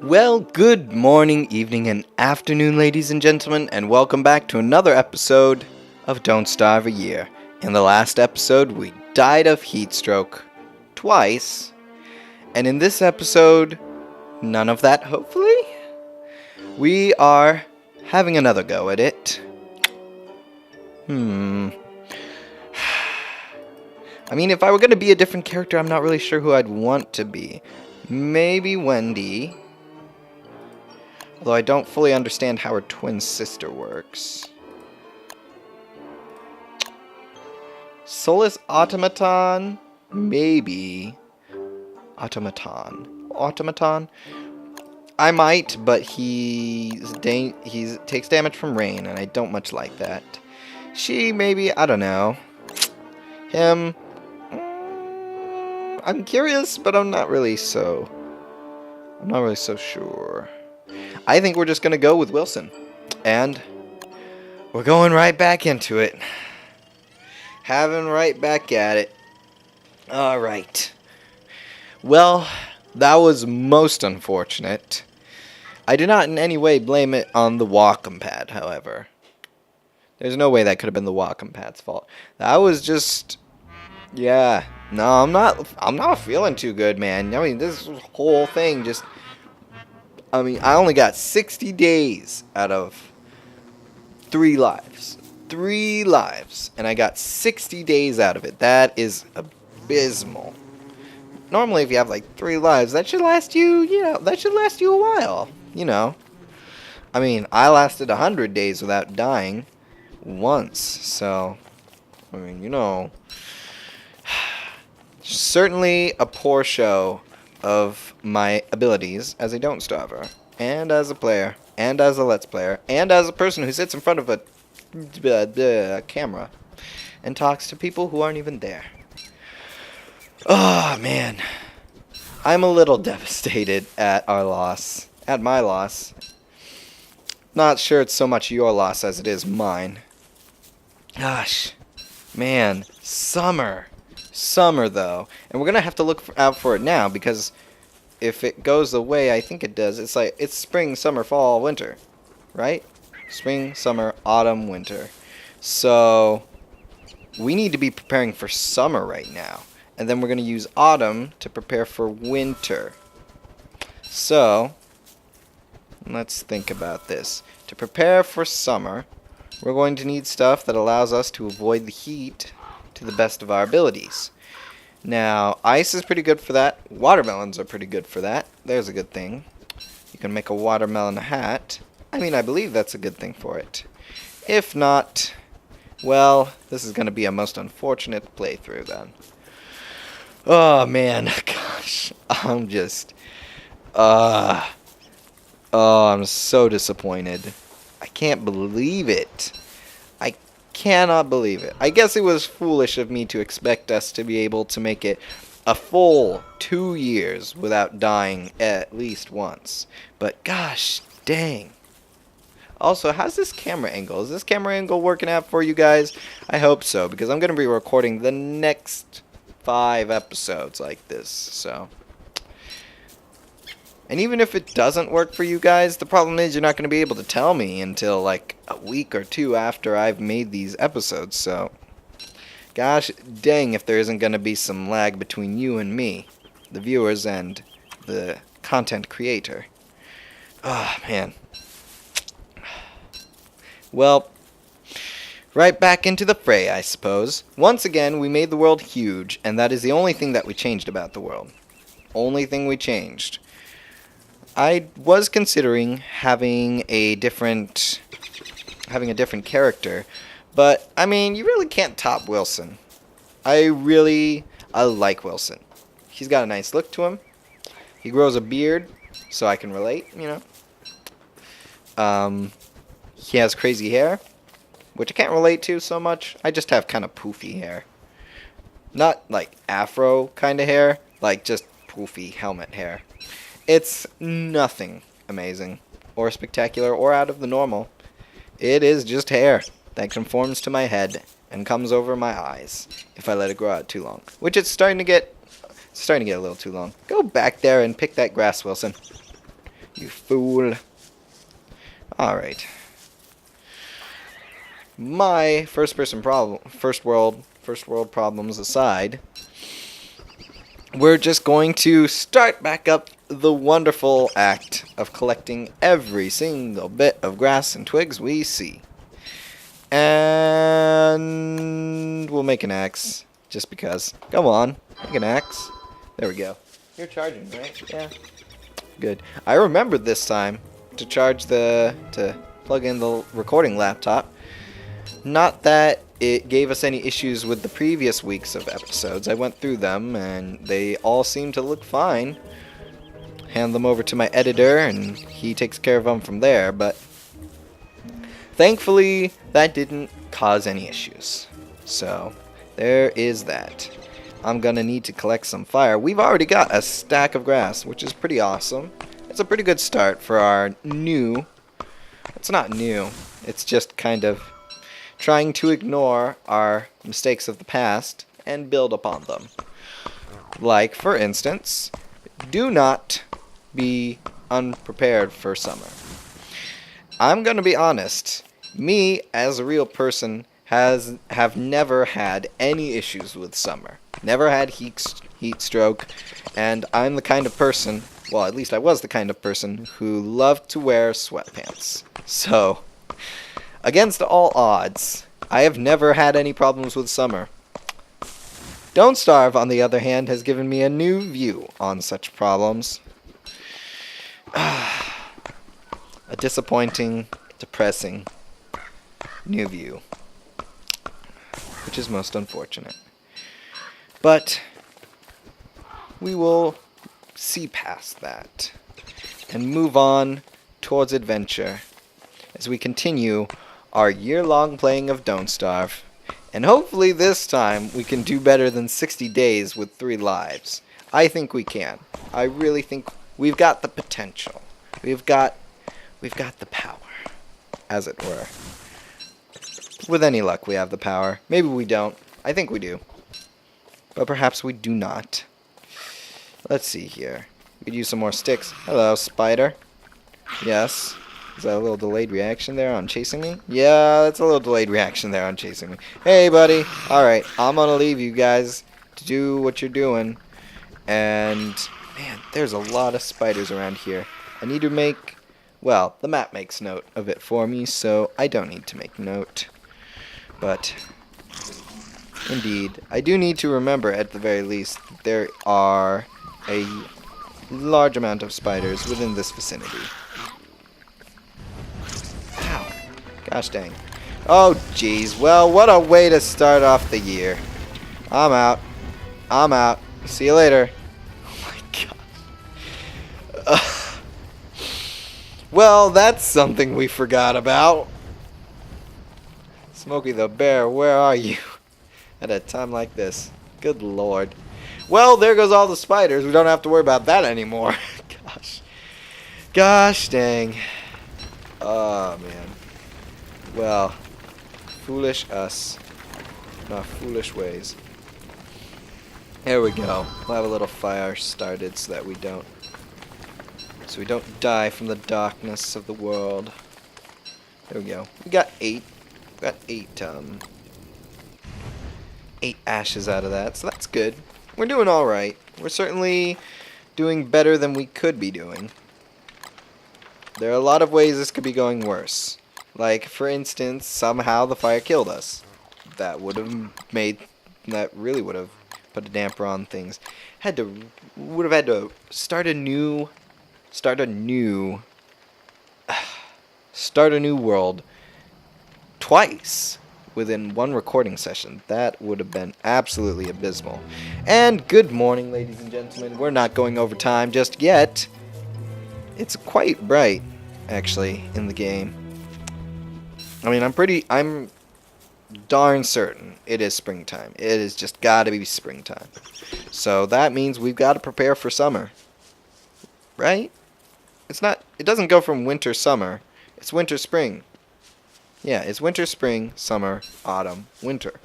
Well, good morning, evening, and afternoon, ladies and gentlemen, and welcome back to another episode of Don't Starve a Year. In the last episode, we died of heat stroke twice, and in this episode, none of that, hopefully? We are having another go at it. I mean, if I were going to be a different character, I'm not really sure who I'd want to be. Maybe Wendy. Although I don't fully understand how her twin sister works. Soulless Automaton? Maybe. Automaton? I might, but he takes damage from rain, and I don't much like that. She, maybe, I don't know. Him, I'm curious, but I'm not really so sure. I think we're just going to go with Wilson. And we're going right back into it. Having right back at it. Alright. Well, that was most unfortunate. I do not in any way blame it on the Wacom pad, however. There's no way that could have been the Wacom pad's fault. That was just... Yeah. No, I'm not feeling too good, man. I mean, this whole thing just... I only got 60 days out of 3 lives. 3 lives. And I got 60 days out of it. That is abysmal. Normally, if you have like 3 lives, that should last you, a while. I mean, I lasted 100 days without dying once. So, certainly a poor show of my abilities as a Don't Starver, and as a player, and as a Let's Player, and as a person who sits in front of a camera and talks to people who aren't even there. Oh, man. I'm a little devastated at our loss. At my loss. Not sure it's so much your loss as it is mine. Gosh. Man. Summer, though. And we're going to have to look out for it now, because if it goes the way I think it does, it's spring, summer, fall, winter. Right? Spring, summer, autumn, winter. So, we need to be preparing for summer right now. And then we're going to use autumn to prepare for winter. So, let's think about this. To prepare for summer, we're going to need stuff that allows us to avoid the heat to the best of our abilities. Now, ice is pretty good for that. Watermelons are pretty good for that. There's a good thing. You can make a watermelon hat. I believe that's a good thing for it. If not, well, this is going to be a most unfortunate playthrough then. Oh, man. Gosh. I'm so disappointed. I can't believe it. I cannot believe it. I guess it was foolish of me to expect us to be able to make it a full 2 years without dying at least once. But gosh dang. Also, how's this camera angle? Is this camera angle working out for you guys? I hope so, because I'm going to be recording the next 5 episodes like this, so... And even if it doesn't work for you guys, the problem is you're not going to be able to tell me until like a week or 2 after I've made these episodes, so... Gosh dang if there isn't going to be some lag between you and me, the viewers and the content creator. Oh, man. Well, right back into the fray, I suppose. Once again, we made the world huge, and that is the only thing that we changed about the world. Only thing we changed. I was considering having a different character, but, you really can't top Wilson. I like Wilson. He's got a nice look to him. He grows a beard, so I can relate, He has crazy hair, which I can't relate to so much. I just have kind of poofy hair. Not like afro kind of hair, like just poofy helmet hair. It's nothing amazing, or spectacular, or out of the normal. It is just hair that conforms to my head and comes over my eyes if I let it grow out too long. Which it's starting to get a little too long. Go back there and pick that grass, Wilson. You fool. Alright. My first world problems aside, we're just going to start back up the wonderful act of collecting every single bit of grass and twigs we see. And we'll make an axe, just because. Come on, make an axe. There we go. You're charging, right? Yeah. Good. I remembered this time to plug in the recording laptop. Not that it gave us any issues with the previous weeks of episodes. I went through them, and they all seem to look fine. Hand them over to my editor, and he takes care of them from there, but thankfully, that didn't cause any issues. So, there is that. I'm gonna need to collect some fire. We've already got a stack of grass, which is pretty awesome. It's a pretty good start for our new... It's not new. It's just kind of trying to ignore our mistakes of the past and build upon them. Like, for instance, do not be unprepared for summer. I'm gonna be honest. Me, as a real person, have never had any issues with summer. Never had heat stroke, and I'm the kind of person, well, at least I was the kind of person, who loved to wear sweatpants. So, against all odds, I have never had any problems with summer. Don't Starve, on the other hand, has given me a new view on such problems. A disappointing, depressing new view, which is most unfortunate. But we will see past that and move on towards adventure as we continue our year-long playing of Don't Starve. And hopefully this time we can do better than 60 days with 3 lives. I think we can. I really think we've got the potential. We've got the power, as it were. With any luck, we have the power. Maybe we don't. I think we do. But perhaps we do not. Let's see here. We could use some more sticks. Hello, spider. Yes. Is that a little delayed reaction there on chasing me? Yeah, that's a little delayed reaction there on chasing me. Hey, buddy. Alright, I'm gonna leave you guys to do what you're doing. And, man, there's a lot of spiders around here. I need to make... Well, the map makes note of it for me, so I don't need to make note. But, indeed, I do need to remember, at the very least, that there are a large amount of spiders within this vicinity. Ow. Gosh dang. Oh, jeez. Well, what a way to start off the year. I'm out. I'm out. See you later. Oh, my God. Well, that's something we forgot about. Smokey the Bear, where are you? At a time like this. Good lord. Well, there goes all the spiders. We don't have to worry about that anymore. Gosh. Gosh dang. Oh, man. Well, foolish us. Not foolish ways. There we go. We'll have a little fire started so that we don't die from the darkness of the world. There we go. We got 8 ashes out of that, so that's good. We're doing alright. We're certainly doing better than we could be doing. There are a lot of ways this could be going worse. Like, for instance, somehow the fire killed us. That really would have put a damper on things. Would have had to start a new world twice within one recording session. That would have been absolutely abysmal. And good morning, ladies and gentlemen. We're not going over time just yet. It's quite bright, actually, in the game. I mean, I'm darn certain it is springtime. It has just got to be springtime. So that means we've got to prepare for summer. Right? It doesn't go from winter, summer. It's winter, spring. Yeah, it's winter, spring, summer, autumn, winter.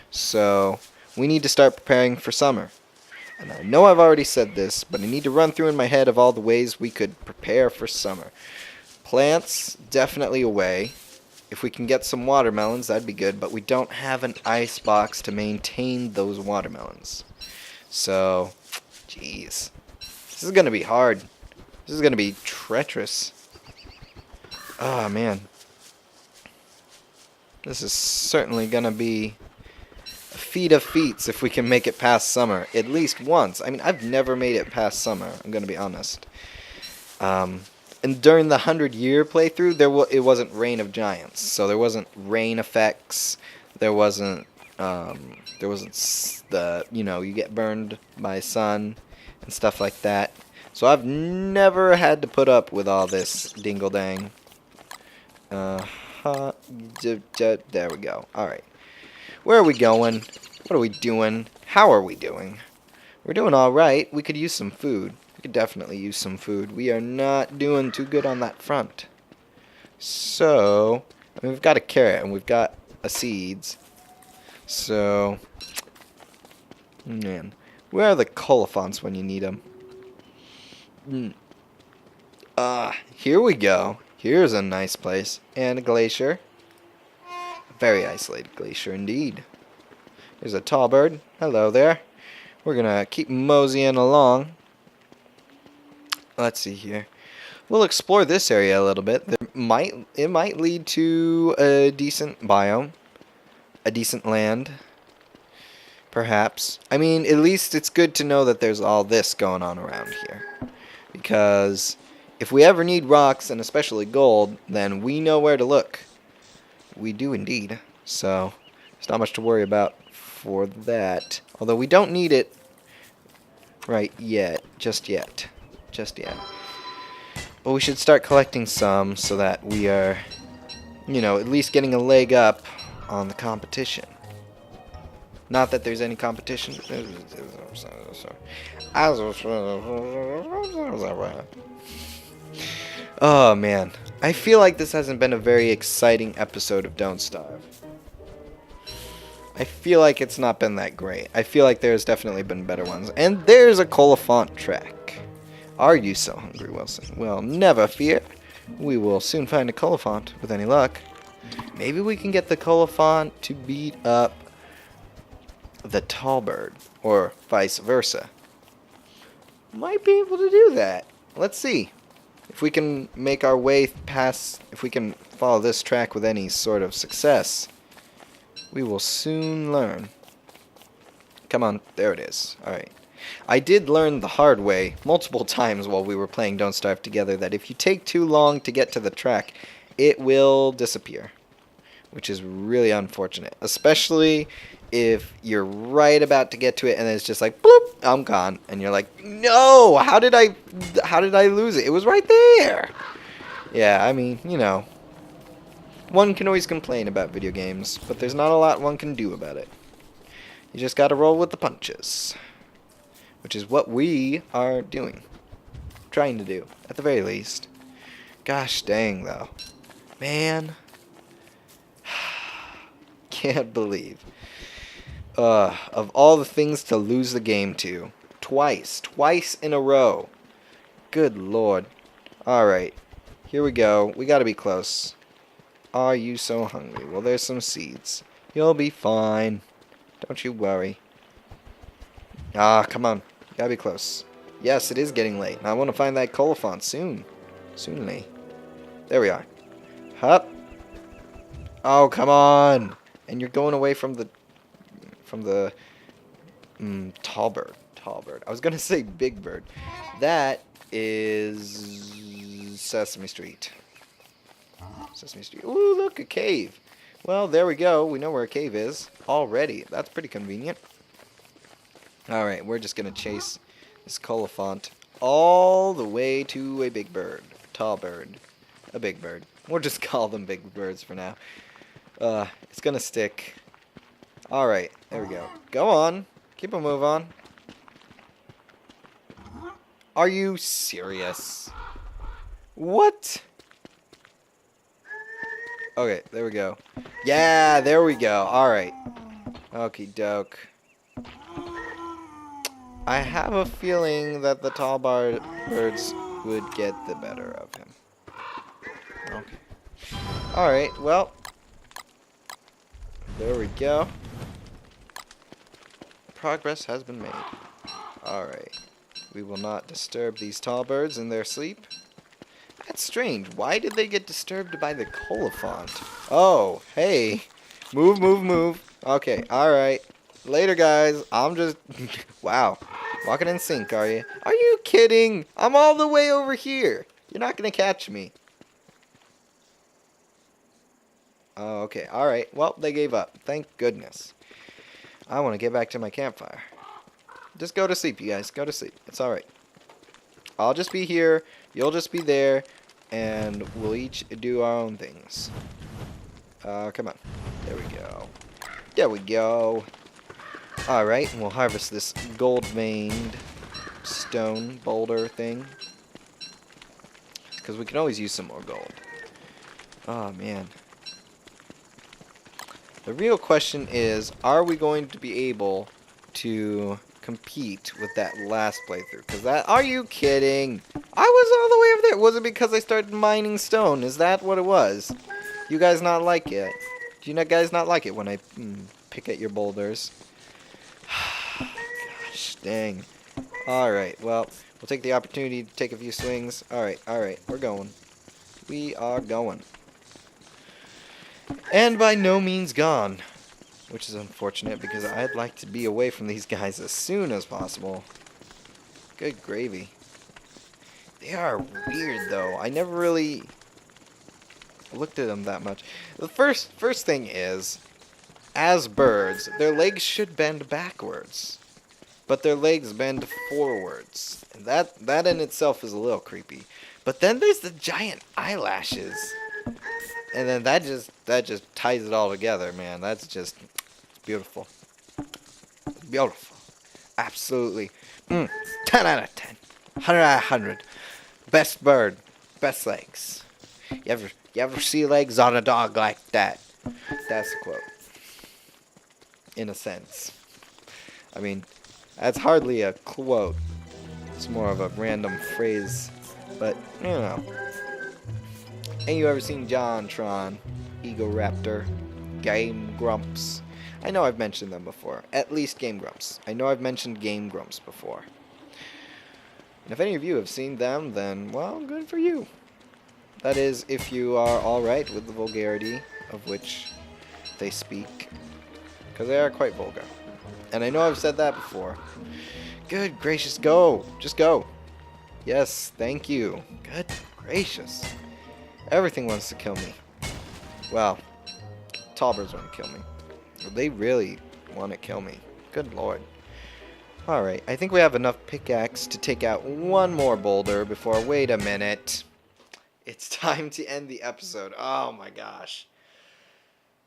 So we need to start preparing for summer. And I know I've already said this, but I need to run through in my head of all the ways we could prepare for summer. Plants, definitely a way. If we can get some watermelons, that'd be good, but we don't have an ice box to maintain those watermelons. So, jeez. This is going to be hard. This is going to be treacherous. Oh, man. This is certainly going to be a feat of feats if we can make it past summer. At least once. I mean, I've never made it past summer, I'm going to be honest. And during the 100-year playthrough, it wasn't Reign of Giants. So there wasn't rain effects. There wasn't the, you get burned by sun and stuff like that. So I've never had to put up with all this dingle-dang. There we go. Alright. Where are we going? What are we doing? How are we doing? We're doing alright. We could use some food. We could definitely use some food. We are not doing too good on that front. So, I mean, we've got a carrot and we've got a seeds. So, man. Where are the colophants when you need them? Here we go. Here's a nice place. And a glacier. A very isolated glacier indeed. There's a tall bird. Hello there. We're gonna keep moseying along. Let's see here. We'll explore this area a little bit. It might lead to a decent biome. A decent land. Perhaps. I mean, at least it's good to know that there's all this going on around here. Because if we ever need rocks, and especially gold, then we know where to look. We do indeed. So, there's not much to worry about for that. Although we don't need it right yet. Just yet. But we should start collecting some so that we are, at least getting a leg up on the competition. Not that there's any competition. Oh, man. I feel like this hasn't been a very exciting episode of Don't Starve. I feel like it's not been that great. I feel like there's definitely been better ones. And there's a Colophant track. Are you so hungry, Wilson? Well, never fear. We will soon find a Colophant, with any luck. Maybe we can get the Colophant to beat up the tall bird, or vice versa. Might be able to do that. Let's see. If we can make our way past, if we can follow this track with any sort of success, we will soon learn. Come on, there it is. Alright. I did learn the hard way multiple times while we were playing Don't Starve together that if you take too long to get to the track, it will disappear. Which is really unfortunate. Especially if you're right about to get to it and it's just like, bloop, I'm gone. And you're like, no, how did I lose it? It was right there. Yeah, I mean, one can always complain about video games, but there's not a lot one can do about it. You just gotta roll with the punches. Which is what we are doing. Trying to do, at the very least. Gosh dang, though. Man. Can't believe. Of all the things to lose the game to. Twice in a row. Good lord. Alright. Here we go. We gotta be close. Are you so hungry? Well, there's some seeds. You'll be fine. Don't you worry. Come on. Gotta be close. Yes, it is getting late. I want to find that Colophant soon. Soonly. There we are. Hup. Oh, come on. And you're going away from the tall bird. I was going to say big bird. That is Sesame Street. Ooh, look, a cave. Well, there we go. We know where a cave is already. That's pretty convenient. Alright, we're just going to chase this Colophant all the way to a big bird. Tall bird. A big bird. We'll just call them big birds for now. It's going to stick. Alright, there we go. Go on. Keep a move on. Are you serious? What? Okay, there we go. Yeah, there we go. Alright. Okie doke. I have a feeling that the tall birds would get the better of him. Okay. Alright, well. There we go. Progress has been made. Alright. We will not disturb these tall birds in their sleep. That's strange. Why did they get disturbed by the colophant? Oh, hey. Move, move, move. Okay, alright. Later, guys. I'm just... wow. Walking in sync, are you? Are you kidding? I'm all the way over here. You're not going to catch me. Oh, okay. Alright. Well, they gave up. Thank goodness. I want to get back to my campfire. Just go to sleep, you guys. Go to sleep. It's alright. I'll just be here. You'll just be there. And we'll each do our own things. Come on. There we go. There we go. Alright, and we'll harvest this gold-veined stone boulder thing. Because we can always use some more gold. Oh, man. The real question is, are we going to be able to compete with that last playthrough? Because that... Are you kidding? I was all the way over there. Was it because I started mining stone? Is that what it was? You guys not like it? Do you guys not like it when I pick at your boulders? Gosh, dang. Alright, well, we'll take the opportunity to take a few swings. Alright, we're going. We are going. And by no means gone. Which is unfortunate because I'd like to be away from these guys as soon as possible. Good gravy. They are weird though. I never really looked at them that much. The first thing is, as birds, their legs should bend backwards. But their legs bend forwards. And that in itself is a little creepy. But then there's the giant eyelashes. And then that just ties it all together, man. That's just beautiful. Beautiful. Absolutely. 10 out of 10. 100 out of 100. Best bird. Best legs. You ever see legs on a dog like that? That's the quote. In a sense. I mean, that's hardly a quote. It's more of a random phrase. But, you know. Ain't you ever seen JonTron, Egoraptor, Game Grumps? I know I've mentioned them before. At least Game Grumps. I know I've mentioned Game Grumps before. And if any of you have seen them, then, well, good for you. That is, if you are alright with the vulgarity of which they speak. Because they are quite vulgar. And I know I've said that before. Good gracious, go! Just go! Yes, thank you. Good gracious. Everything wants to kill me. Well, tall birds want to kill me. They really want to kill me. Good lord. Alright, I think we have enough pickaxe to take out one more boulder before... Wait a minute. It's time to end the episode. Oh my gosh.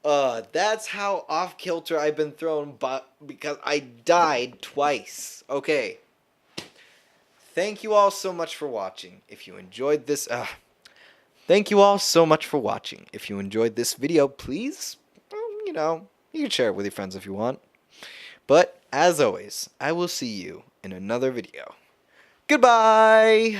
That's how off-kilter I've been thrown, but because I died twice. Okay. Thank you all so much for watching. If you enjoyed this... Thank you all so much for watching. If you enjoyed this video, please, you know, you can share it with your friends if you want. But, as always, I will see you in another video. Goodbye!